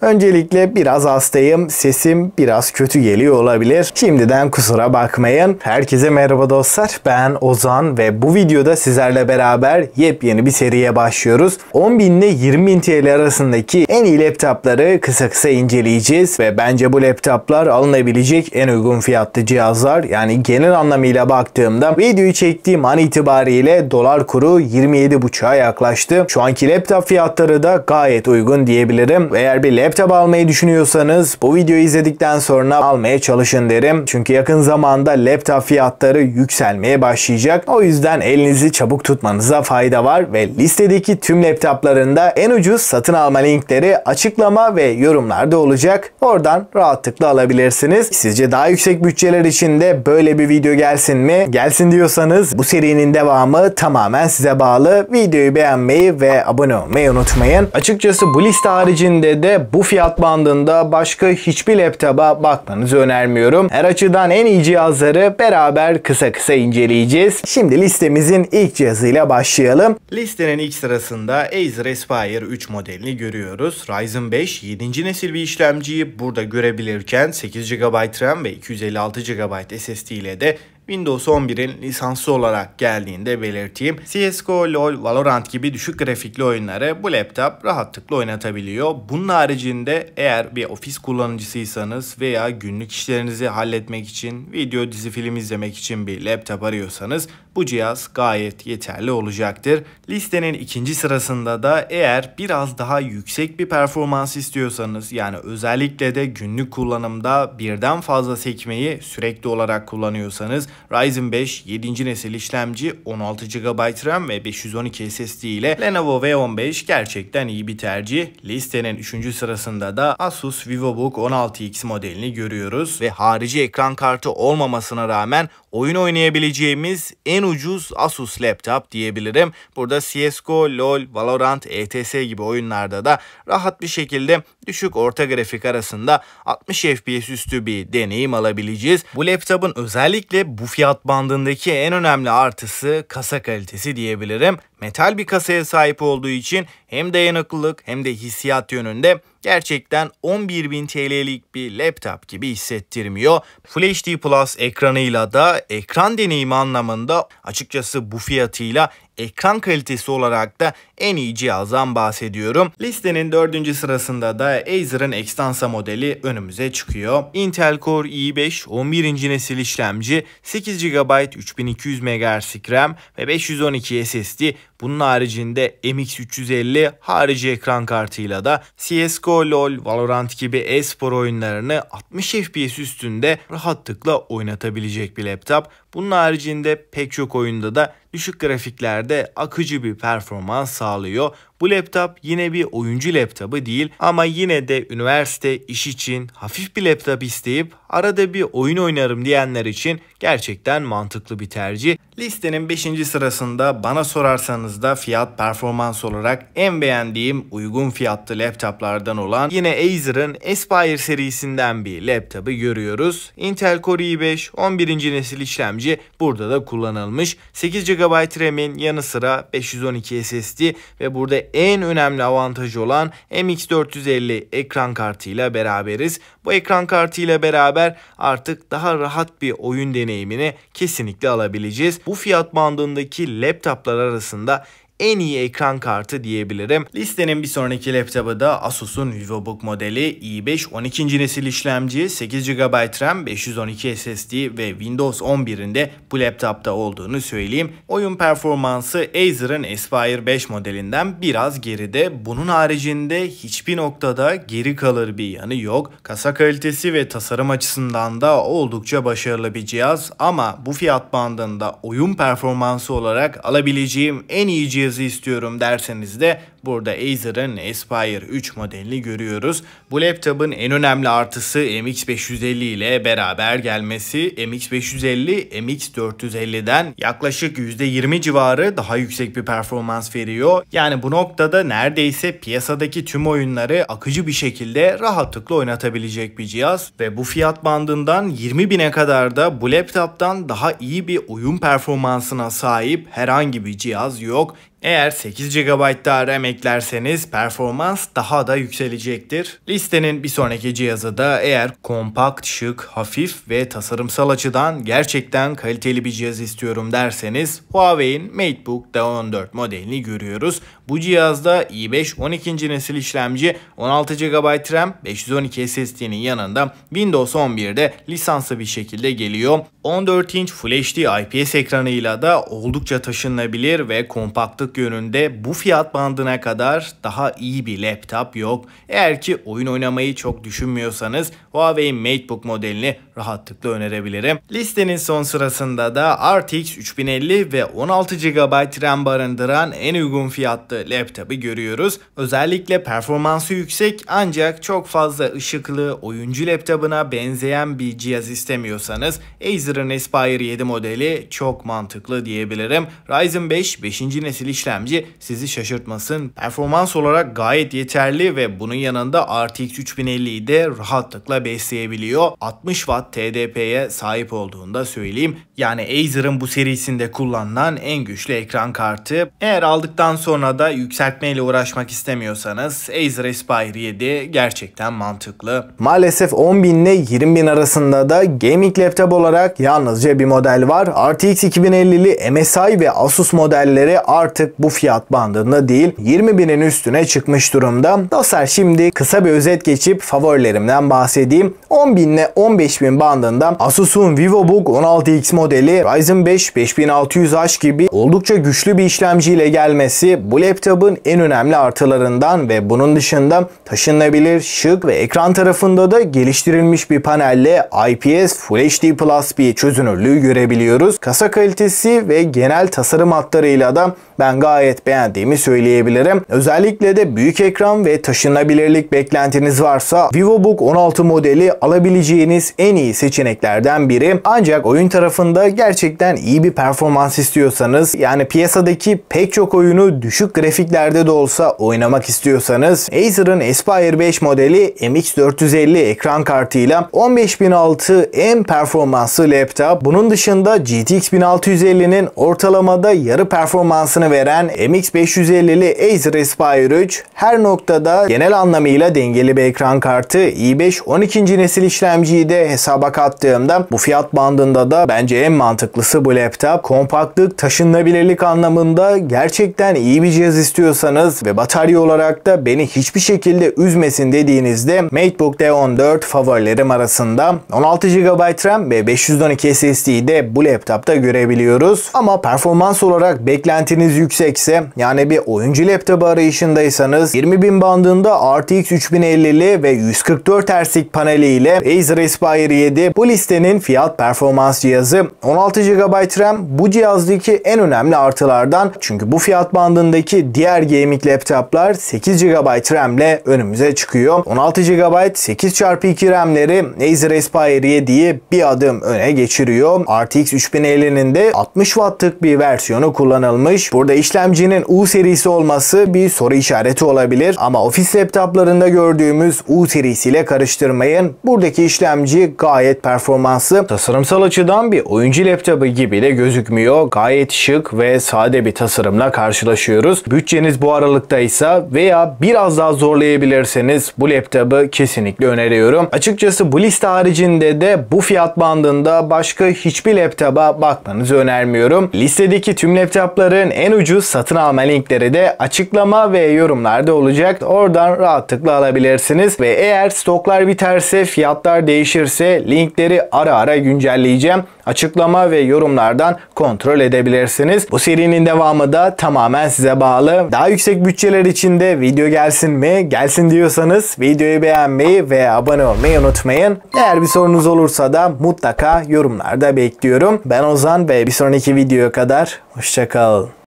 Öncelikle biraz hastayım, sesim biraz kötü geliyor olabilir. Şimdiden kusura bakmayın. Herkese merhaba dostlar, ben Ozan ve bu videoda sizlerle beraber yepyeni bir seriye başlıyoruz. 10.000 ile 20.000 TL arasındaki en iyi laptopları kısa kısa inceleyeceğiz ve bence bu laptoplar alınabilecek en uygun fiyatlı cihazlar. Yani genel anlamıyla baktığımda videoyu çektiğim an itibariyle dolar kuru 27.5'a yaklaştı. Şu anki laptop fiyatları da gayet uygun diyebilirim. Eğer bir laptop almayı düşünüyorsanız bu videoyu izledikten sonra almaya çalışın derim. Çünkü yakın zamanda laptop fiyatları yükselmeye başlayacak. O yüzden elinizi çabuk tutmanıza fayda var ve listedeki tüm laptopların da en ucuz satın alma linkleri açıklama ve yorumlarda olacak. Oradan rahatlıkla alabilirsiniz. Sizce daha yüksek bütçeler için de böyle bir video gelsin mi? Gelsin diyorsanız bu serinin devamı tamamen size bağlı. Videoyu beğenmeyi ve abone olmayı unutmayın. Açıkçası bu liste haricinde de bu fiyat bandında başka hiçbir laptopa bakmanızı önermiyorum. Her açıdan en iyi cihazları beraber kısa kısa inceleyeceğiz. Şimdi listemizin ilk cihazıyla başlayalım. Listenin ilk sırasında Acer Aspire 3 modelini görüyoruz. Ryzen 5 7. nesil bir işlemciyi burada görebilirken 8 GB RAM ve 256 GB SSD ile de Windows 11'in lisanslı olarak geldiğini de belirteyim. CSGO, LoL, Valorant gibi düşük grafikli oyunları bu laptop rahatlıkla oynatabiliyor. Bunun haricinde eğer bir ofis kullanıcısıysanız veya günlük işlerinizi halletmek için, video, dizi, film izlemek için bir laptop arıyorsanız bu cihaz gayet yeterli olacaktır. Listenin ikinci sırasında da eğer biraz daha yüksek bir performans istiyorsanız, yani özellikle de günlük kullanımda birden fazla sekmeyi sürekli olarak kullanıyorsanız Ryzen 5 7. nesil işlemci, 16 GB RAM ve 512 SSD ile Lenovo V15 gerçekten iyi bir tercih. Listenin 3. sırasında da Asus VivoBook 16X modelini görüyoruz ve harici ekran kartı olmamasına rağmen oyun oynayabileceğimiz en ucuz Asus laptop diyebilirim. Burada CSGO, LoL, Valorant, ETS gibi oyunlarda da rahat bir şekilde düşük orta grafik arasında 60 FPS üstü bir deneyim alabileceğiz. Bu laptopun özellikle bu fiyat bandındaki en önemli artısı kasa kalitesi diyebilirim. Metal bir kasaya sahip olduğu için hem dayanıklılık hem de hissiyat yönünde gerçekten 11.000 TL'lik bir laptop gibi hissettirmiyor. Full HD Plus ekranıyla da ekran deneyimi anlamında açıkçası bu fiyatıyla ekran kalitesi olarak da en iyi cihazdan bahsediyorum. Listenin 4. sırasında da Acer'ın Xtensa modeli önümüze çıkıyor. Intel Core i5 11. nesil işlemci, 8 GB 3200 MHz RAM ve 512 SSD. Bunun haricinde MX350 harici ekran kartıyla da CSGO, LoL, Valorant gibi e-spor oyunlarını 60 FPS üstünde rahatlıkla oynatabilecek bir laptop. Bunun haricinde pek çok oyunda da düşük grafiklerde akıcı bir performans sağlıyor. Bu laptop yine bir oyuncu laptopu değil ama yine de üniversite, iş için hafif bir laptop isteyip arada bir oyun oynarım diyenler için gerçekten mantıklı bir tercih. Listenin 5. sırasında bana sorarsanız da fiyat performans olarak en beğendiğim uygun fiyatlı laptoplardan olan yine Acer'ın Aspire serisinden bir laptopu görüyoruz. Intel Core i5 11. nesil işlemci burada da kullanılmış. 8 GB RAM'in yanı sıra 512 SSD ve burada en önemli avantajı olan MX450 ekran kartıyla beraberiz. Bu ekran kartıyla beraber artık daha rahat bir oyun deneyimini kesinlikle alabileceğiz. Bu fiyat bandındaki laptoplar arasında en iyi ekran kartı diyebilirim. Listenin bir sonraki laptopu da Asus'un VivoBook modeli i5 12. nesil işlemci, 8 GB RAM, 512 SSD ve Windows 11'in de bu laptopta olduğunu söyleyeyim. Oyun performansı Acer'ın Aspire 5 modelinden biraz geride. Bunun haricinde hiçbir noktada geri kalır bir yanı yok. Kasa kalitesi ve tasarım açısından da oldukça başarılı bir cihaz ama bu fiyat bandında oyun performansı olarak alabileceğim en iyi cihaz istiyorum derseniz de burada Acer'ın Aspire 3 modelini görüyoruz. Bu laptopun en önemli artısı MX550 ile beraber gelmesi. MX550 MX450'den yaklaşık %20 civarı daha yüksek bir performans veriyor. Yani bu noktada neredeyse piyasadaki tüm oyunları akıcı bir şekilde rahatlıkla oynatabilecek bir cihaz ve bu fiyat bandından 20.000'e kadar da bu laptoptan daha iyi bir oyun performansına sahip herhangi bir cihaz yok. Eğer 8 GB daha RAM eklerseniz performans daha da yükselecektir. Listenin bir sonraki cihazı da eğer kompakt, şık, hafif ve tasarımsal açıdan gerçekten kaliteli bir cihaz istiyorum derseniz Huawei'in MateBook D14 modelini görüyoruz. Bu cihazda i5 12. nesil işlemci, 16 GB RAM, 512 SSD'nin yanında Windows 11'de lisanslı bir şekilde geliyor. 14 inç Full HD IPS ekranıyla da oldukça taşınabilir ve kompaktlık yönünde bu fiyat bandına kadar daha iyi bir laptop yok. Eğer ki oyun oynamayı çok düşünmüyorsanız Huawei MateBook modelini rahatlıkla önerebilirim. Listenin son sırasında da RTX 3050 ve 16 GB RAM barındıran en uygun fiyatlı laptopu görüyoruz. Özellikle performansı yüksek ancak çok fazla ışıklı oyuncu laptopuna benzeyen bir cihaz istemiyorsanız Acer'ın Aspire 7 modeli çok mantıklı diyebilirim. Ryzen 5 5. nesil işlemci sizi şaşırtmasın. Performans olarak gayet yeterli ve bunun yanında RTX 3050'yi de rahatlıkla besleyebiliyor. 60 Watt TDP'ye sahip olduğunu da söyleyeyim. Yani Acer'ın bu serisinde kullanılan en güçlü ekran kartı. Eğer aldıktan sonra da yükseltmeyle uğraşmak istemiyorsanız Acer Aspire 7 gerçekten mantıklı. Maalesef 10.000 ile 20.000 arasında da gaming laptop olarak yalnızca bir model var. RTX 2050'li MSI ve Asus modelleri artık bu fiyat bandında değil, 20.000'in üstüne çıkmış durumda. Dostlar, şimdi kısa bir özet geçip favorilerimden bahsedeyim. 10.000 ile 15.000 bandında Asus'un VivoBook 16X modeli Ryzen 5 5600H gibi oldukça güçlü bir işlemciyle gelmesi bu laptopun en önemli artılarından ve bunun dışında taşınabilir, şık ve ekran tarafında da geliştirilmiş bir panelle IPS Full HD Plus bir çözünürlüğü görebiliyoruz. Kasa kalitesi ve genel tasarım hatlarıyla da ben gayet beğendiğimi söyleyebilirim. Özellikle de büyük ekran ve taşınabilirlik beklentiniz varsa VivoBook 16 modeli alabileceğiniz en iyi seçeneklerden biri. Ancak oyun tarafında gerçekten iyi bir performans istiyorsanız, yani piyasadaki pek çok oyunu düşük grafiklerde de olsa oynamak istiyorsanız Acer'ın Aspire 5 modeli MX450 ekran kartıyla 15.006 en performanslı laptop. Bunun dışında GTX 1650'nin ortalamada yarı performansını veren MX550'li Acer Aspire 3 her noktada genel anlamıyla dengeli bir ekran kartı. i5 12. nesil işlemciyi de hesaba kattığımda bu fiyat bandında da bence en mantıklısı bu laptop. Kompaktlık, taşınabilirlik anlamında gerçekten iyi bir cihaz istiyorsanız ve batarya olarak da beni hiçbir şekilde üzmesin dediğinizde MateBook D14 favorilerim arasında. 16 GB RAM ve 512 SSD'yi de bu laptopta görebiliyoruz. Ama performans olarak beklentiniz yüksekse, yani bir oyuncu laptopu arayışındaysanız 20.000 bandında RTX 3050'li ve 144 Hz'lik paneliyle Acer Aspire 7 bu listenin fiyat performans cihazı. 16 GB RAM bu cihazdaki en önemli artılardan, çünkü bu fiyat bandındaki diğer gaming laptoplar 8 GB RAM ile önümüze çıkıyor. 16 GB 8x2 RAM'leri Acer Aspire 7'yi bir adım öne geçiriyor. RTX 3050'nin de 60 Watt'lık bir versiyonu kullanılmış. Burada işlemcinin U serisi olması bir soru işareti olabilir ama ofis laptoplarında gördüğümüz U serisiyle karıştırmayın. Buradaki işlemci gayet performanslı. Tasarımsal açıdan bir oyuncu laptopu gibi de gözükmüyor. Gayet şık ve sade bir tasarımla karşılaşıyoruz. Bütçeniz bu aralıktaysa veya biraz daha zorlayabilirseniz bu laptopu kesinlikle öneriyorum. Açıkçası bu liste haricinde de bu fiyat bandında başka hiçbir laptopa bakmanızı önermiyorum. Listedeki tüm laptopların en ucuz satın alma linkleri de açıklama ve yorumlarda olacak. Oradan rahatlıkla alabilirsiniz ve eğer stoklar biterse, fiyatlar değişirse linkleri ara ara güncelleyeceğim. Açıklama ve yorumlardan kontrol edebilirsiniz. Bu serinin devamı da tamamen size bağlı. Daha yüksek bütçeler için de video gelsin mi? Gelsin diyorsanız videoyu beğenmeyi ve abone olmayı unutmayın. Eğer bir sorunuz olursa da mutlaka yorumlarda bekliyorum. Ben Ozan ve bir sonraki videoya kadar hoşça kalın.